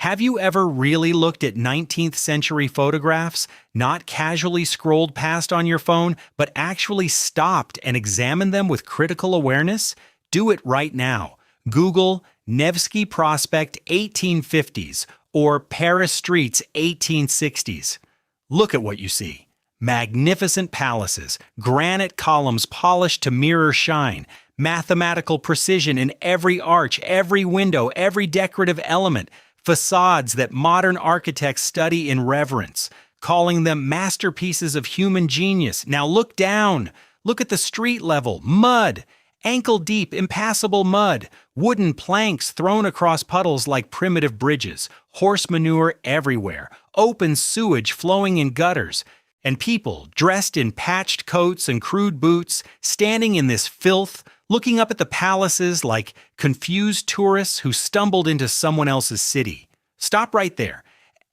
Have you ever really looked at 19th century photographs, not casually scrolled past on your phone, but actually stopped and examined them with critical awareness? Do it right now. Google Nevsky Prospect 1850s or Paris Streets 1860s. Look at what you see. Magnificent palaces, granite columns polished to mirror shine, mathematical precision in every arch, every window, every decorative element, facades that modern architects study in reverence, calling them masterpieces of human genius. Now look down. Look at the street level. Mud. Ankle-deep, impassable mud. Wooden planks thrown across puddles like primitive bridges. Horse manure everywhere. Open sewage flowing in gutters. And people, dressed in patched coats and crude boots, standing in this filth, looking up at the palaces like confused tourists who stumbled into someone else's city. Stop right there.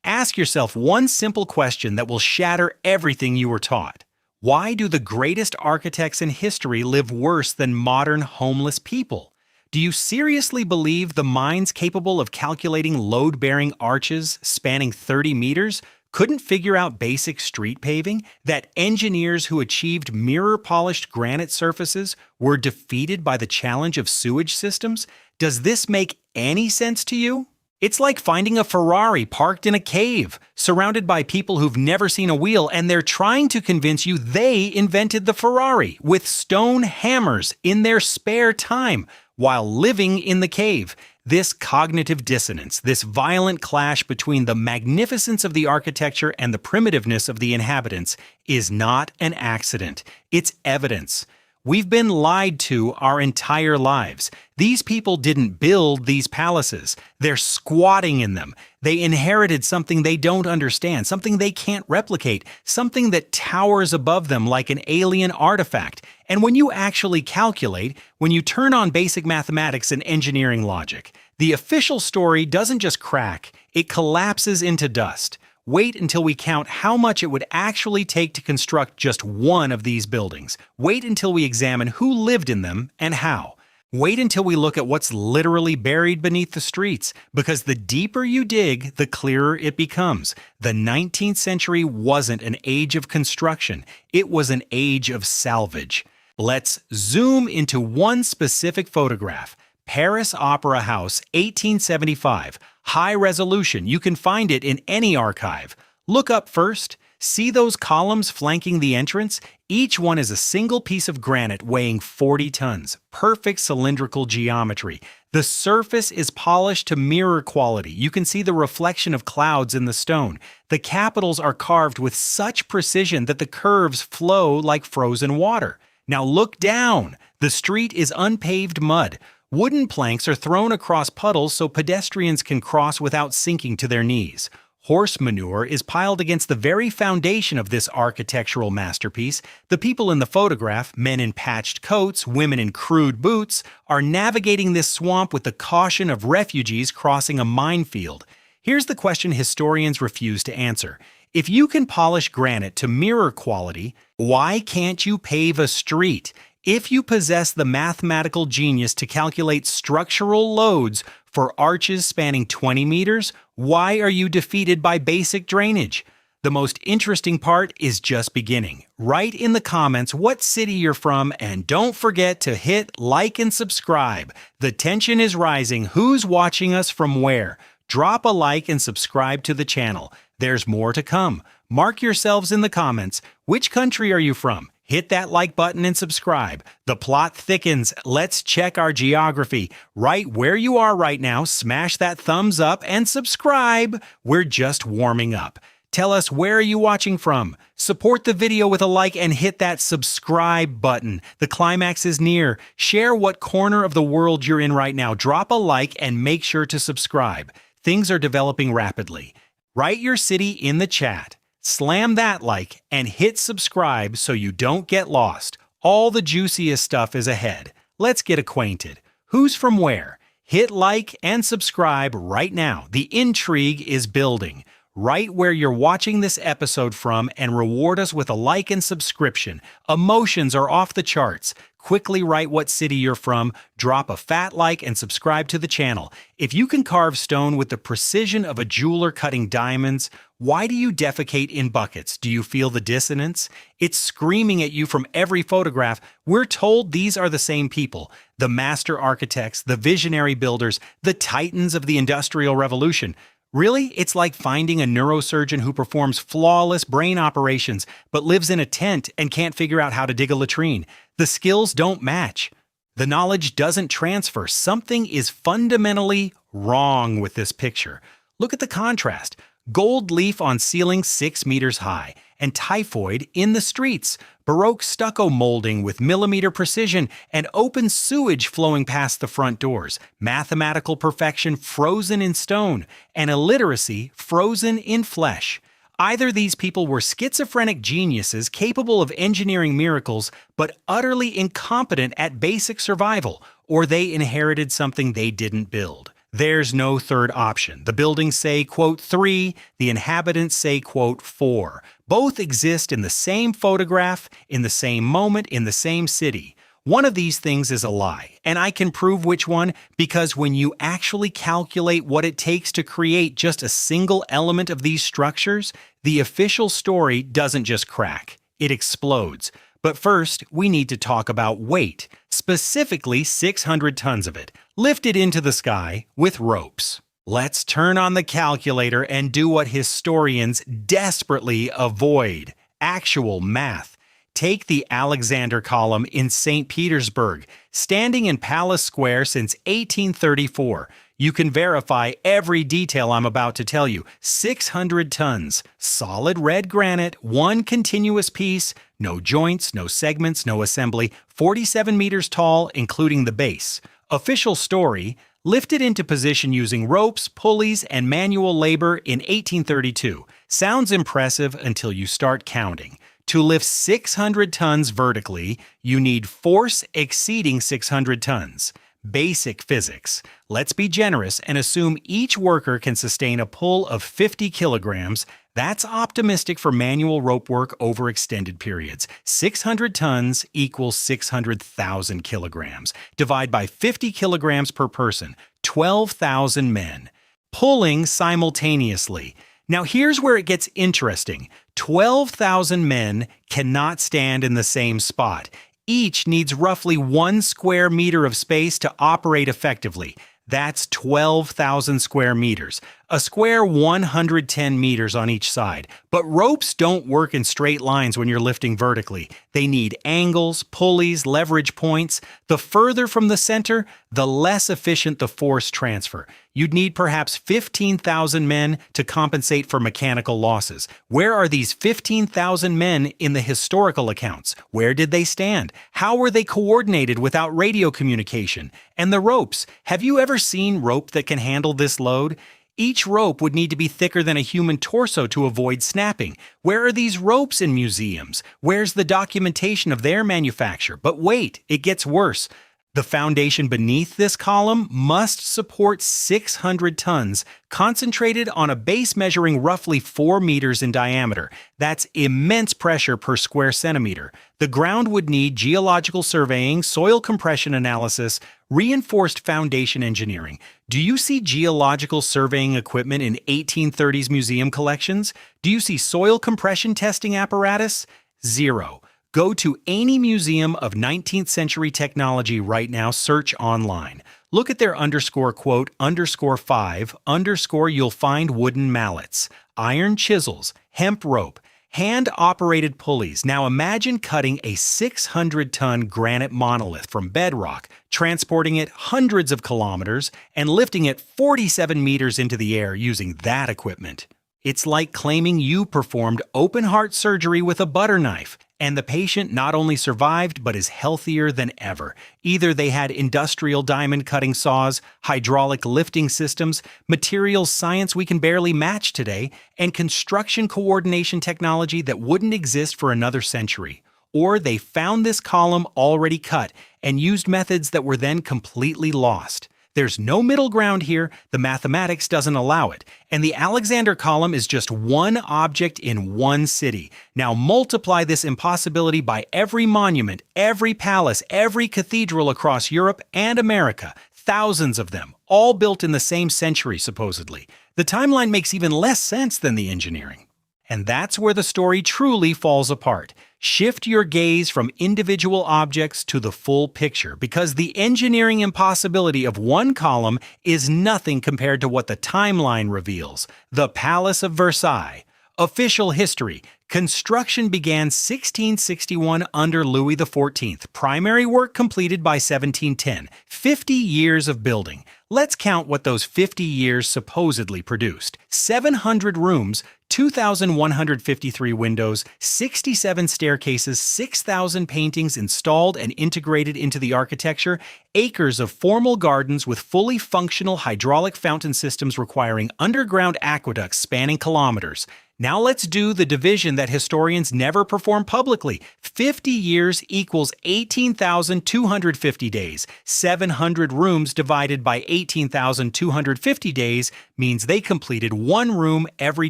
Ask yourself one simple question that will shatter everything you were taught. Why do the greatest architects in history live worse than modern homeless people? Do you seriously believe the minds capable of calculating load-bearing arches spanning 30 meters couldn't figure out basic street paving? That engineers who achieved mirror-polished granite surfaces were defeated by the challenge of sewage systems? Does this make any sense to you? It's like finding a Ferrari parked in a cave, surrounded by people who've never seen a wheel, and they're trying to convince you they invented the Ferrari with stone hammers in their spare time while living in the cave. This cognitive dissonance, this violent clash between the magnificence of the architecture and the primitiveness of the inhabitants is not an accident. It's evidence. We've been lied to our entire lives. These people didn't build these palaces. They're squatting in them. They inherited something they don't understand, something they can't replicate, something that towers above them like an alien artifact. And when you actually calculate, when you turn on basic mathematics and engineering logic, the official story doesn't just crack, it collapses into dust. Wait until we count how much it would actually take to construct just one of these buildings. Wait until we examine who lived in them and how. Wait until we look at what's literally buried beneath the streets, because the deeper you dig, the clearer it becomes. The 19th century wasn't an age of construction. It was an age of salvage. Let's zoom into one specific photograph. Paris Opera House, 1875. High resolution. You can find it in any archive. Look up first. See those columns flanking the entrance? Each one is a single piece of granite weighing 40 tons. Perfect cylindrical geometry. The surface is polished to mirror quality. You can see the reflection of clouds in the stone. The capitals are carved with such precision that the curves flow like frozen water. Now look down. The street is unpaved mud. Wooden planks are thrown across puddles so pedestrians can cross without sinking to their knees. Horse manure is piled against the very foundation of this architectural masterpiece. The people in the photograph, men in patched coats, women in crude boots, are navigating this swamp with the caution of refugees crossing a minefield. Here's the question historians refuse to answer. If you can polish granite to mirror quality, why can't you pave a street? If you possess the mathematical genius to calculate structural loads for arches spanning 20 meters, why are you defeated by basic drainage? The most interesting part is just beginning. Write in the comments what city you're from, and don't forget to hit like and subscribe. The tension is rising. Who's watching us from where? Drop a like and subscribe to the channel. There's more to come. Mark yourselves in the comments. Which country are you from? Hit that like button and subscribe. The plot thickens. Let's check our geography. Right where you are right now, smash that thumbs up and subscribe. We're just warming up. Tell us where are you watching from. Support the video with a like and hit that subscribe button. The climax is near. Share what corner of the world you're in right now. Drop a like and make sure to subscribe. Things are developing rapidly. Write your city in the chat. Slam that like and hit subscribe so you don't get lost. All the juiciest stuff is ahead. Let's get acquainted. Who's from where? Hit like and subscribe right now. The intrigue is building. right where you're watching this episode from and reward us with a like and subscription. Emotions are off the charts. Quickly write what city you're from, drop a fat like, and subscribe to the channel. If you can carve stone with the precision of a jeweler cutting diamonds, why do you defecate in buckets? Do you feel the dissonance? It's screaming at you from every photograph. We're told these are the same people. The master architects, the visionary builders, the titans of the Industrial Revolution. Really, it's like finding a neurosurgeon who performs flawless brain operations but lives in a tent and can't figure out how to dig a latrine. The skills don't match. The knowledge doesn't transfer. Something is fundamentally wrong with this picture. Look at the contrast. Gold leaf on ceiling 6 meters high, and typhoid in the streets, Baroque stucco molding with millimeter precision, and open sewage flowing past the front doors, mathematical perfection frozen in stone, and illiteracy frozen in flesh. Either these people were schizophrenic geniuses capable of engineering miracles but utterly incompetent at basic survival, or they inherited something they didn't build. There's no third option. The buildings say, quote, 3, the inhabitants say, quote, 4. Both exist in the same photograph, in the same moment, in the same city. One of these things is a lie, and I can prove which one because when you actually calculate what it takes to create just a single element of these structures, the official story doesn't just crack, it explodes. But first, we need to talk about weight, specifically 600 tons of it, lifted into the sky with ropes. Let's turn on the calculator and do what historians desperately avoid: actual math. Take the Alexander Column in St. Petersburg, standing in Palace Square since 1834. You can verify every detail I'm about to tell you. 600 tons, solid red granite, one continuous piece, no joints, no segments, no assembly, 47 meters tall, including the base. Official story: lifted into position using ropes, pulleys, and manual labor in 1832. Sounds impressive until you start counting. To lift 600 tons vertically, you need force exceeding 600 tons. Basic physics. Let's be generous and assume each worker can sustain a pull of 50 kilograms. That's optimistic for manual rope work over extended periods. 600 tons equals 600,000 kilograms. Divide by 50 kilograms per person, 12,000 men. Pulling simultaneously. Now here's where it gets interesting. 12,000 men cannot stand in the same spot. Each needs roughly 1 square meter of space to operate effectively. That's 12,000 square meters, a square 110 meters on each side. But ropes don't work in straight lines when you're lifting vertically. They need angles, pulleys, leverage points. The further from the center, the less efficient the force transfer. You'd need perhaps 15,000 men to compensate for mechanical losses. Where are these 15,000 men in the historical accounts? Where did they stand? How were they coordinated without radio communication? And the ropes. Have you ever seen rope that can handle this load? Each rope would need to be thicker than a human torso to avoid snapping. Where are these ropes in museums? Where's the documentation of their manufacture? But wait, it gets worse. The foundation beneath this column must support 600 tons, concentrated on a base measuring roughly 4 meters in diameter. That's immense pressure per square centimeter. The ground would need geological surveying, soil compression analysis, reinforced foundation engineering. Do you see geological surveying equipment in 1830s museum collections? Do you see soil compression testing apparatus? Zero. Go to any museum of 19th century technology right now, search online. Look at their _quote _5 _ you'll find wooden mallets, iron chisels, hemp rope, hand-operated pulleys. Now imagine cutting a 600-ton granite monolith from bedrock, transporting it hundreds of kilometers, and lifting it 47 meters into the air using that equipment. It's like claiming you performed open-heart surgery with a butter knife, and the patient not only survived but is healthier than ever. Either they had industrial diamond cutting saws, hydraulic lifting systems, materials science we can barely match today, and construction coordination technology that wouldn't exist for another century. Or they found this column already cut and used methods that were then completely lost. There's no middle ground here, the mathematics doesn't allow it. And the Alexander column is just one object in one city. Now multiply this impossibility by every monument, every palace, every cathedral across Europe and America. Thousands of them, all built in the same century, supposedly. The timeline makes even less sense than the engineering. And that's where the story truly falls apart. Shift your gaze from individual objects to the full picture, because the engineering impossibility of one column is nothing compared to what the timeline reveals. The Palace of Versailles. Official history. Construction began 1661 under Louis XIV. Primary work completed by 1710. 50 years of building. Let's count what those 50 years supposedly produced. 700 rooms, 2,153 windows, 67 staircases, 6,000 paintings installed and integrated into the architecture, acres of formal gardens with fully functional hydraulic fountain systems requiring underground aqueducts spanning kilometers. Now let's do the division that historians never perform publicly. 50 years equals 18,250 days. 700 rooms divided by 18,250 days means they completed one room every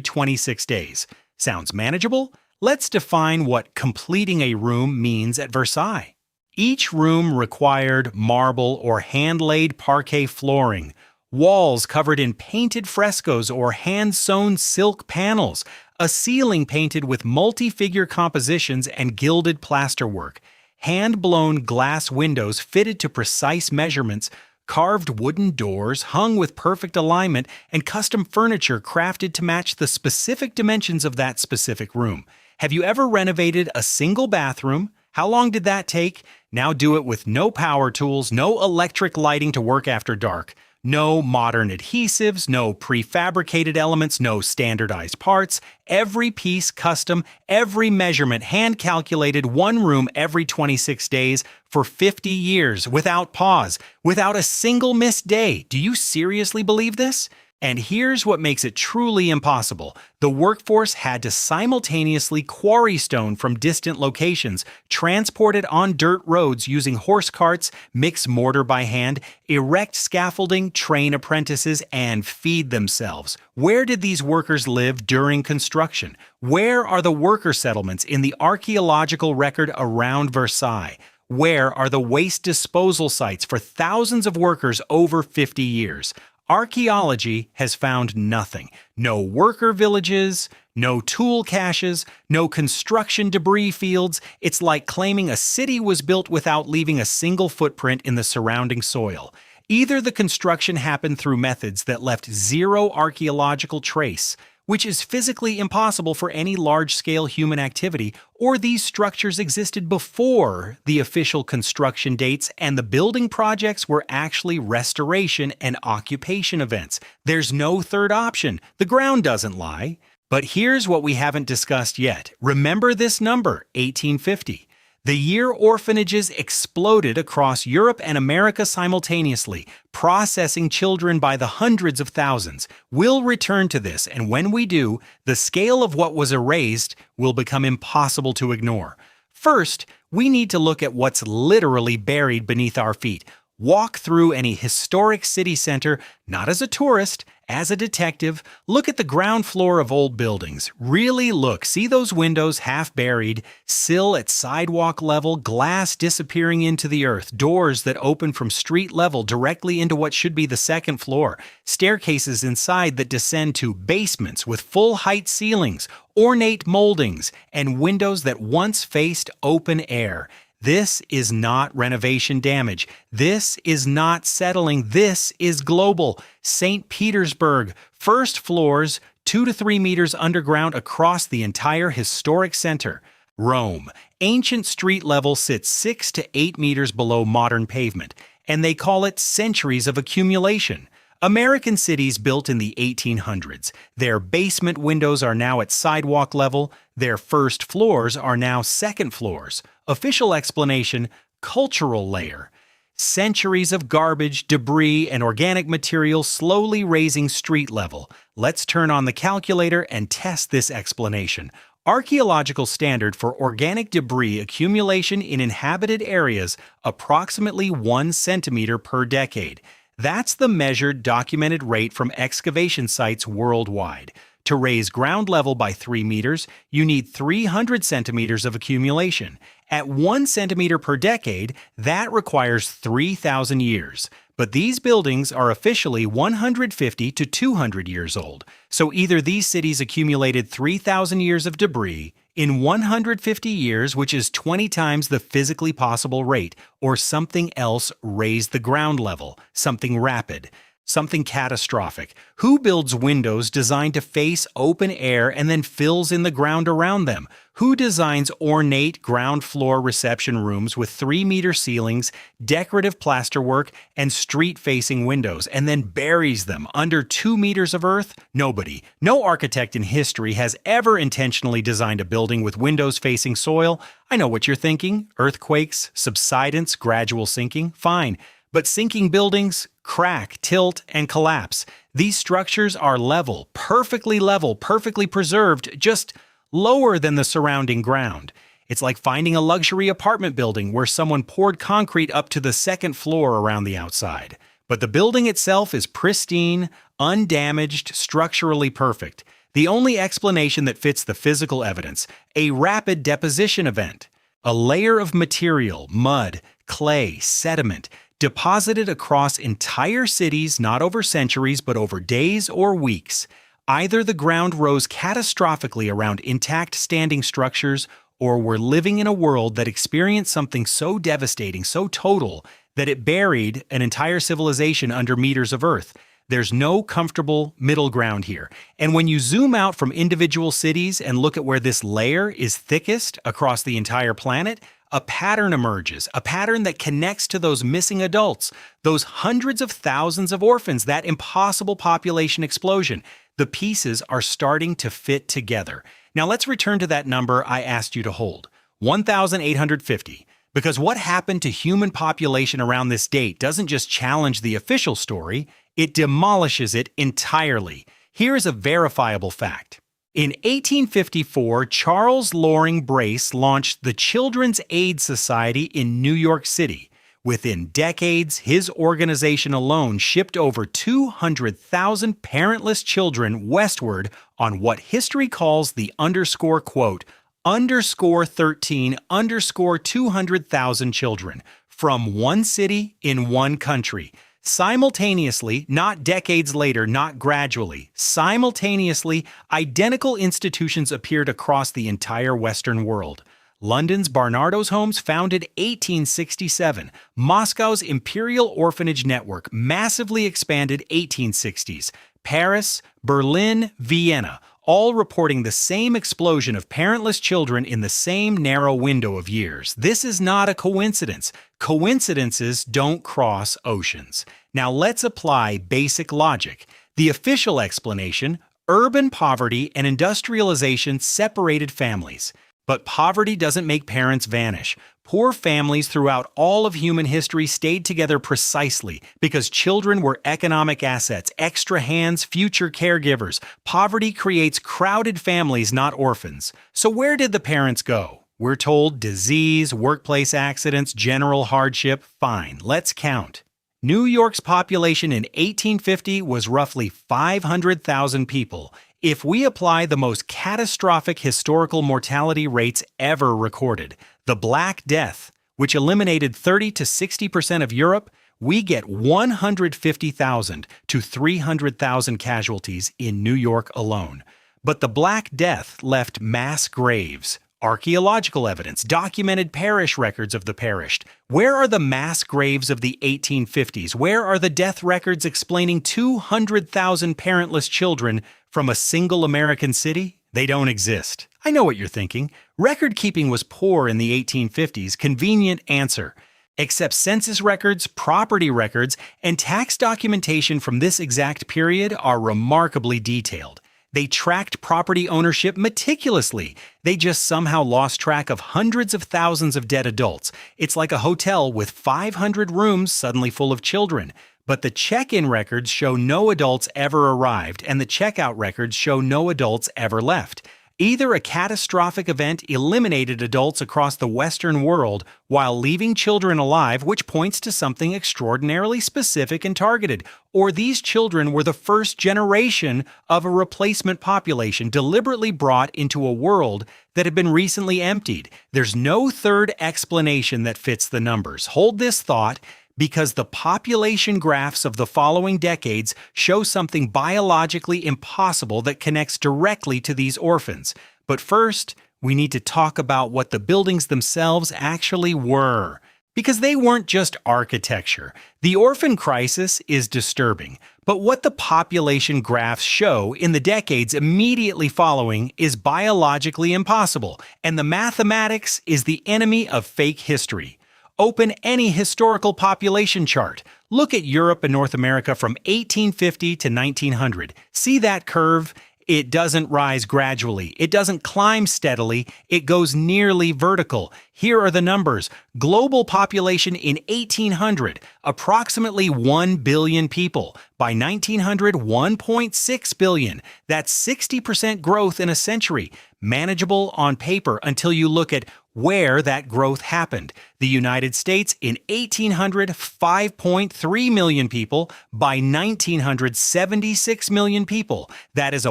26 days. Sounds manageable? Let's define what completing a room means at Versailles. Each room required marble or hand-laid parquet flooring, walls covered in painted frescoes or hand-sewn silk panels, a ceiling painted with multi-figure compositions and gilded plasterwork, hand-blown glass windows fitted to precise measurements, carved wooden doors hung with perfect alignment, and custom furniture crafted to match the specific dimensions of that specific room. Have you ever renovated a single bathroom? How long did that take? Now do it with no power tools, no electric lighting to work after dark. No modern adhesives, no prefabricated elements, no standardized parts. Every piece custom, every measurement hand-calculated, one room every 26 days for 50 years, without pause, without a single missed day. Do you seriously believe this? And here's what makes it truly impossible. The workforce had to simultaneously quarry stone from distant locations, transport it on dirt roads using horse carts, mix mortar by hand, erect scaffolding, train apprentices, and feed themselves. Where did these workers live during construction? Where are the worker settlements in the archaeological record around Versailles? Where are the waste disposal sites for thousands of workers over 50 years? Archaeology has found nothing. No worker villages, no tool caches, no construction debris fields. It's like claiming a city was built without leaving a single footprint in the surrounding soil. Either the construction happened through methods that left zero archaeological trace, which is physically impossible for any large-scale human activity, or these structures existed before the official construction dates and the building projects were actually restoration and occupation events. There's no third option. The ground doesn't lie. But here's what we haven't discussed yet. Remember this number, 1850. The year orphanages exploded across Europe and America simultaneously, processing children by the hundreds of thousands. We'll return to this, and when we do, the scale of what was erased will become impossible to ignore. First, we need to look at what's literally buried beneath our feet. Walk through any historic city center, not as a tourist, as a detective. Look at the ground floor of old buildings. Really look. See those windows half buried, sill at sidewalk level, glass disappearing into the earth, doors that open from street level directly into what should be the second floor, staircases inside that descend to basements with full height ceilings, ornate moldings, and windows that once faced open air. This is not renovation damage. This is not settling. This is global. St. Petersburg, first floors, 2 to 3 meters underground across the entire historic center. Rome, ancient street level sits 6 to 8 meters below modern pavement, and they call it centuries of accumulation. American cities built in the 1800s. Their basement windows are now at sidewalk level. Their first floors are now second floors. Official explanation, cultural layer. Centuries of garbage, debris, and organic material slowly raising street level. Let's turn on the calculator and test this explanation. Archaeological standard for organic debris accumulation in inhabited areas, approximately 1 centimeter per decade. That's the measured, documented rate from excavation sites worldwide. To raise ground level by 3 meters, you need 300 centimeters of accumulation. At 1 centimeter per decade, that requires 3,000 years. But these buildings are officially 150 to 200 years old. So either these cities accumulated 3,000 years of debris in 150 years, which is 20 times the physically possible rate, or something else raised the ground level, something rapid. Something catastrophic. Who builds windows designed to face open air and then fills in the ground around them? Who designs ornate ground floor reception rooms with 3-meter ceilings, decorative plasterwork, and street-facing windows, and then buries them under 2 meters of earth? Nobody. No architect in history has ever intentionally designed a building with windows facing soil. I know what you're thinking. Earthquakes, subsidence, gradual sinking. Fine. But sinking buildings crack, tilt, and collapse. These structures are level, perfectly preserved, just lower than the surrounding ground. It's like finding a luxury apartment building where someone poured concrete up to the second floor around the outside. But the building itself is pristine, undamaged, structurally perfect. The only explanation that fits the physical evidence: a rapid deposition event. A layer of material, mud, clay, sediment, deposited across entire cities not over centuries but over days or weeks. Either the ground rose catastrophically around intact standing structures, or we're living in a world that experienced something so devastating, so total, that it buried an entire civilization under meters of earth. There's no comfortable middle ground here. And when you zoom out from individual cities and look at where this layer is thickest across the entire planet, a pattern emerges, a pattern that connects to those missing adults, those hundreds of thousands of orphans, that impossible population explosion. The pieces are starting to fit together. Now let's return to that number I asked you to hold, 1,850. Because what happened to human population around this date doesn't just challenge the official story, it demolishes it entirely. Here is a verifiable fact. In 1854, Charles Loring Brace launched the Children's Aid Society in New York City. Within decades, his organization alone shipped over 200,000 parentless children westward on what history calls the underscore quote, underscore 13 underscore 200,000 children from one city in one country. Simultaneously, not decades later, not gradually, simultaneously, identical institutions appeared across the entire Western world. London's Barnardo's Homes, founded 1867. Moscow's Imperial Orphanage Network, massively expanded 1860s. Paris, Berlin, Vienna, all reporting the same explosion of parentless children in the same narrow window of years. This is not a coincidence. Coincidences don't cross oceans. Now let's apply basic logic. The official explanation: urban poverty and industrialization separated families. But poverty doesn't make parents vanish. Poor families throughout all of human history stayed together precisely because children were economic assets, extra hands, future caregivers. Poverty creates crowded families, not orphans. So where did the parents go? We're told disease, workplace accidents, general hardship. Fine, let's count. New York's population in 1850 was roughly 500,000 people. If we apply the most catastrophic historical mortality rates ever recorded, the Black Death, which eliminated 30 to 60% of Europe, we get 150,000 to 300,000 casualties in New York alone. But the Black Death left mass graves, archaeological evidence, documented parish records of the perished. Where are the mass graves of the 1850s? Where are the death records explaining 200,000 parentless children from a single American city? They don't exist. I know what you're thinking. Record keeping was poor in the 1850s. Convenient answer. Except census records, property records, and tax documentation from this exact period are remarkably detailed. They tracked property ownership meticulously. They just somehow lost track of hundreds of thousands of dead adults. It's like a hotel with 500 rooms suddenly full of children. But the check-in records show no adults ever arrived, and the checkout records show no adults ever left. Either a catastrophic event eliminated adults across the Western world while leaving children alive, which points to something extraordinarily specific and targeted, or these children were the first generation of a replacement population deliberately brought into a world that had been recently emptied. There's no third explanation that fits the numbers. Hold this thought, because the population graphs of the following decades show something biologically impossible that connects directly to these orphans. But first, we need to talk about what the buildings themselves actually were. Because they weren't just architecture. The orphan crisis is disturbing, but what the population graphs show in the decades immediately following is biologically impossible, and the mathematics is the enemy of fake history. Open any historical population chart. Look at Europe and North America from 1850 to 1900. See that curve? It doesn't rise gradually. It doesn't climb steadily. It goes nearly vertical. Here are the numbers. Global population in 1800, approximately 1 billion people. By 1900, 1.6 billion. That's 60% growth in a century. Manageable on paper until you look at where that growth happened. The United States in 1800, 5.3 million people. By 1900, 76 million people. That is a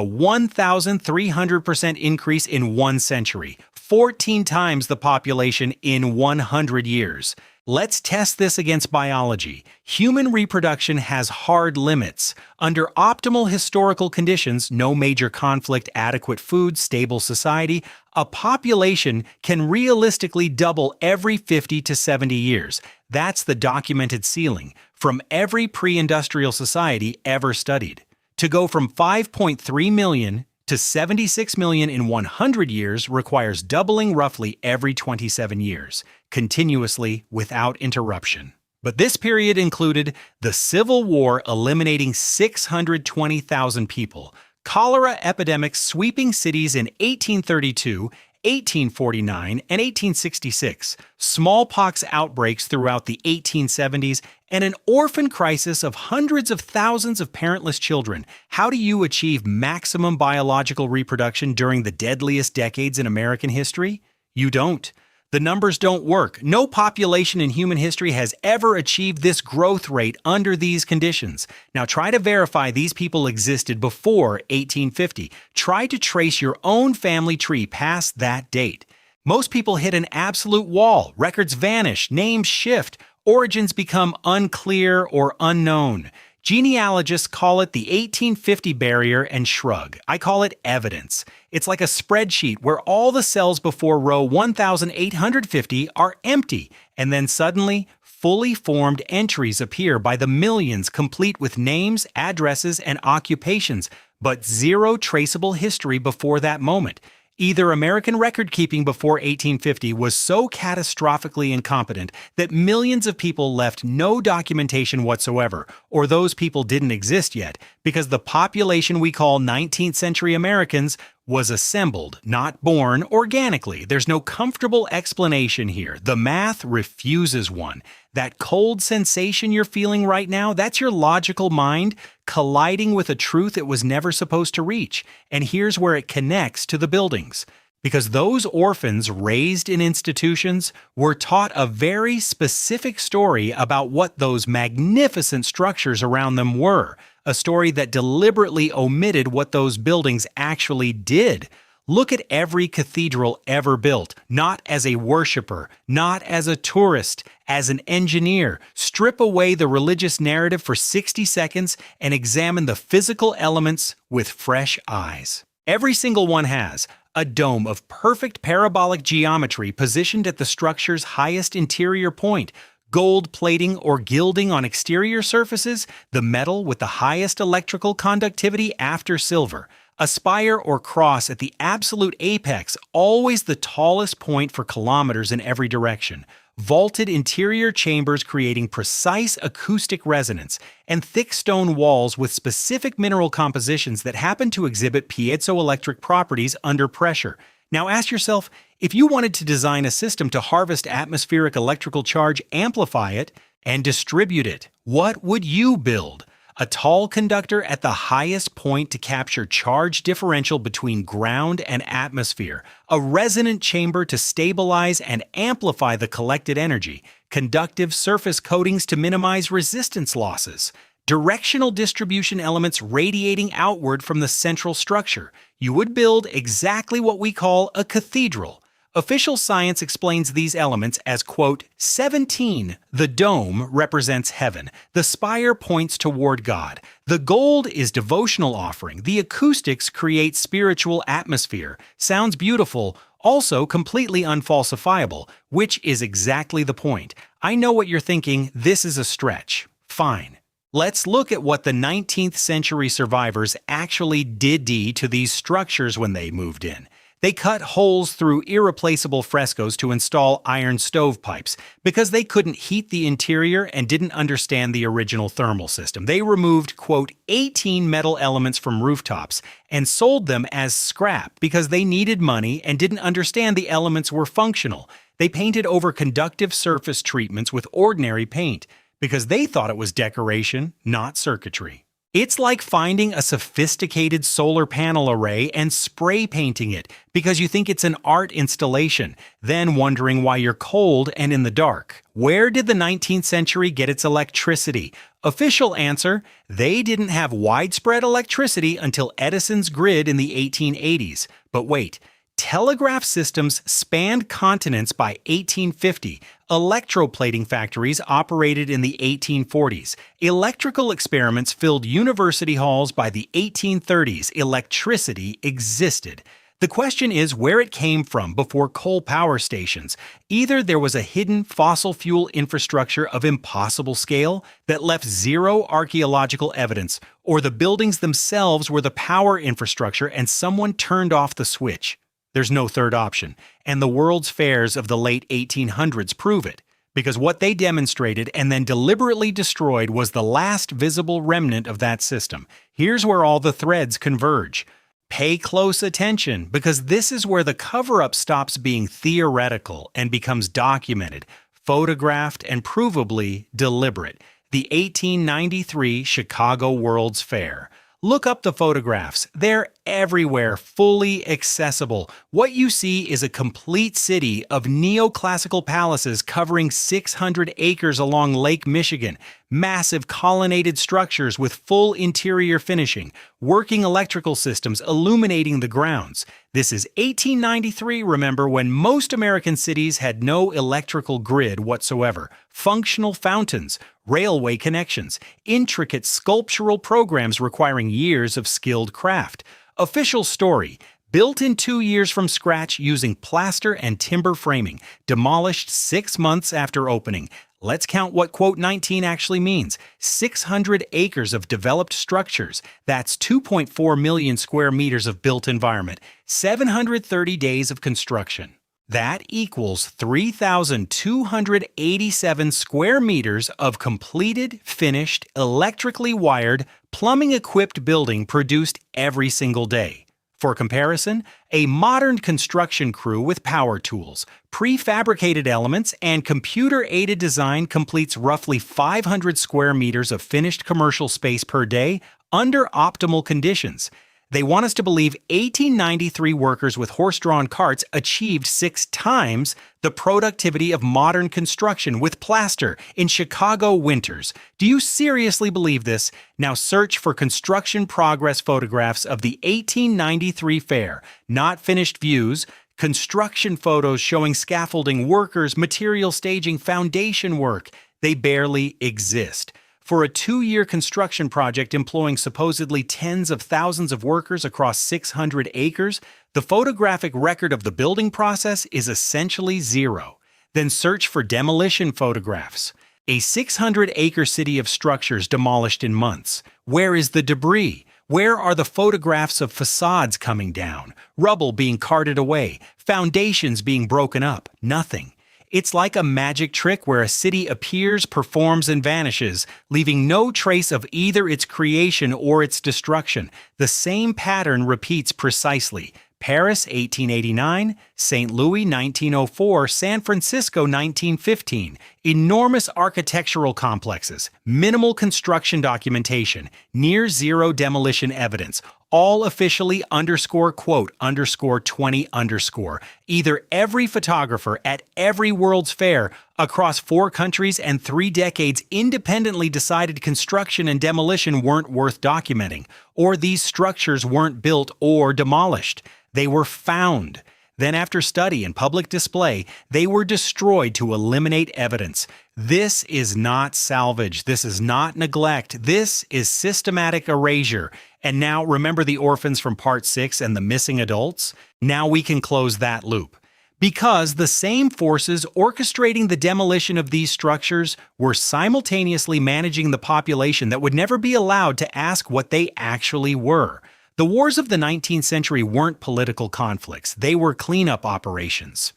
1,300% increase in 1 century. 14 times the population in 100 years. Let's test this against biology. Human reproduction has hard limits. Under optimal historical conditions, no major conflict, adequate food, stable society, a population can realistically double every 50 to 70 years. That's the documented ceiling from every pre-industrial society ever studied. To go from 5.3 million to 76 million in 100 years requires doubling roughly every 27 years, continuously without interruption. But this period included the Civil War eliminating 620,000 people, cholera epidemics sweeping cities in 1832, 1849, and 1866, smallpox outbreaks throughout the 1870s, and an orphan crisis of hundreds of thousands of parentless children. How do you achieve maximum biological reproduction during the deadliest decades in American history? You don't. The numbers don't work. No population in human history has ever achieved this growth rate under these conditions. Now try to verify these people existed before 1850. Try to trace your own family tree past that date. Most people hit an absolute wall. Records vanish, names shift, origins become unclear or unknown. Genealogists call it the 1850 barrier and shrug. I call it evidence. It's like a spreadsheet where all the cells before row 1850 are empty, and then suddenly, fully formed entries appear by the millions, complete with names, addresses, and occupations, but zero traceable history before that moment. Either American record-keeping before 1850 was so catastrophically incompetent that millions of people left no documentation whatsoever, or those people didn't exist yet, because the population we call 19th century Americans was assembled, not born, organically. There's no comfortable explanation here. The math refuses one. That cold sensation you're feeling right now, that's your logical mind colliding with a truth it was never supposed to reach. And here's where it connects to the buildings. Because those orphans raised in institutions were taught a very specific story about what those magnificent structures around them were. A story that deliberately omitted what those buildings actually did. Look at every cathedral ever built, not as a worshiper, not as a tourist, as an engineer. Strip away the religious narrative for 60 seconds and examine the physical elements with fresh eyes. Every single one has a dome of perfect parabolic geometry positioned at the structure's highest interior point, gold plating or gilding on exterior surfaces, the metal with the highest electrical conductivity after silver, a spire or cross at the absolute apex, always the tallest point for kilometers in every direction, vaulted interior chambers creating precise acoustic resonance, and thick stone walls with specific mineral compositions that happen to exhibit piezoelectric properties under pressure. Now ask yourself, if you wanted to design a system to harvest atmospheric electrical charge, amplify it, and distribute it, what would you build? a tall conductor at the highest point to capture charge differential between ground and atmosphere, a resonant chamber to stabilize and amplify the collected energy, conductive surface coatings to minimize resistance losses, directional distribution elements radiating outward from the central structure. You would build exactly what we call a cathedral. Official science explains these elements as, quote, 17. The dome represents heaven. The spire points toward God. The gold is devotional offering. The acoustics create spiritual atmosphere. Sounds beautiful, also completely unfalsifiable, which is exactly the point. I know what you're thinking, this is a stretch. Fine. Let's look at what the 19th century survivors actually did to these structures when they moved in. They cut holes through irreplaceable frescoes to install iron stovepipes. Because they couldn't heat the interior and didn't understand the original thermal system, they removed, quote, 18 metal elements from rooftops and sold them as scrap because they needed money and didn't understand the elements were functional. They painted over conductive surface treatments with ordinary paint because they thought it was decoration, not circuitry. It's like finding a sophisticated solar panel array and spray painting it because you think it's an art installation, then wondering why you're cold and in the dark. Where did the 19th century get its electricity? Official answer: they didn't have widespread electricity until Edison's grid in the 1880s. But wait, telegraph systems spanned continents by 1850. Electroplating factories operated in the 1840s. Electrical experiments filled university halls by the 1830s. Electricity existed. The question is where it came from before coal power stations. Either there was a hidden fossil fuel infrastructure of impossible scale that left zero archaeological evidence, or the buildings themselves were the power infrastructure and someone turned off the switch. There's no third option, and the World's Fairs of the late 1800s prove it, because what they demonstrated and then deliberately destroyed was the last visible remnant of that system. Here's where all the threads converge. Pay close attention, because this is where the cover-up stops being theoretical and becomes documented, photographed, and provably deliberate. The 1893 Chicago World's Fair. Look up the photographs. They're everywhere, fully accessible. What you see is a complete city of neoclassical palaces covering 600 acres along Lake Michigan, massive colonnaded structures with full interior finishing, working electrical systems illuminating the grounds. This is 1893, remember, when most American cities had no electrical grid whatsoever. Functional fountains, railway connections, intricate sculptural programs requiring years of skilled craft. Official story: built in 2 years from scratch using plaster and timber framing, demolished 6 months after opening. Let's count what quote 19 actually means. 600 acres of developed structures. That's 2.4 million square meters of built environment. 730 days of construction. That equals 3,287 square meters of completed, finished, electrically wired, plumbing-equipped building produced every single day. For comparison, a modern construction crew with power tools, prefabricated elements, and computer-aided design completes roughly 500 square meters of finished commercial space per day under optimal conditions. They want us to believe 1893 workers with horse-drawn carts achieved 6 times the productivity of modern construction with plaster in Chicago winters. Do you seriously believe this? Now search for construction progress photographs of the 1893 fair, not finished views, construction photos showing scaffolding, workers, material staging, foundation work. They barely exist. For a 2-year construction project employing supposedly tens of thousands of workers across 600 acres, the photographic record of the building process is essentially zero. Then search for demolition photographs. A 600-acre city of structures demolished in months. Where is the debris? Where are the photographs of facades coming down, rubble being carted away, foundations being broken up? Nothing. It's like a magic trick where a city appears, performs, and vanishes, leaving no trace of either its creation or its destruction. The same pattern repeats precisely. Paris, 1889, St. Louis, 1904, San Francisco, 1915. Enormous architectural complexes, minimal construction documentation, near zero demolition evidence, all officially _quote _20 _. Either every photographer at every World's Fair across 4 countries and 3 decades independently decided construction and demolition weren't worth documenting, or these structures weren't built or demolished. They were found. Then, after study and public display, they were destroyed to eliminate evidence. This is not salvage. This is not neglect. This is systematic erasure. And now, remember the orphans from Part 6 and the missing adults? Now we can close that loop. Because the same forces orchestrating the demolition of these structures were simultaneously managing the population that would never be allowed to ask what they actually were. The wars of the 19th century weren't political conflicts, they were cleanup operations.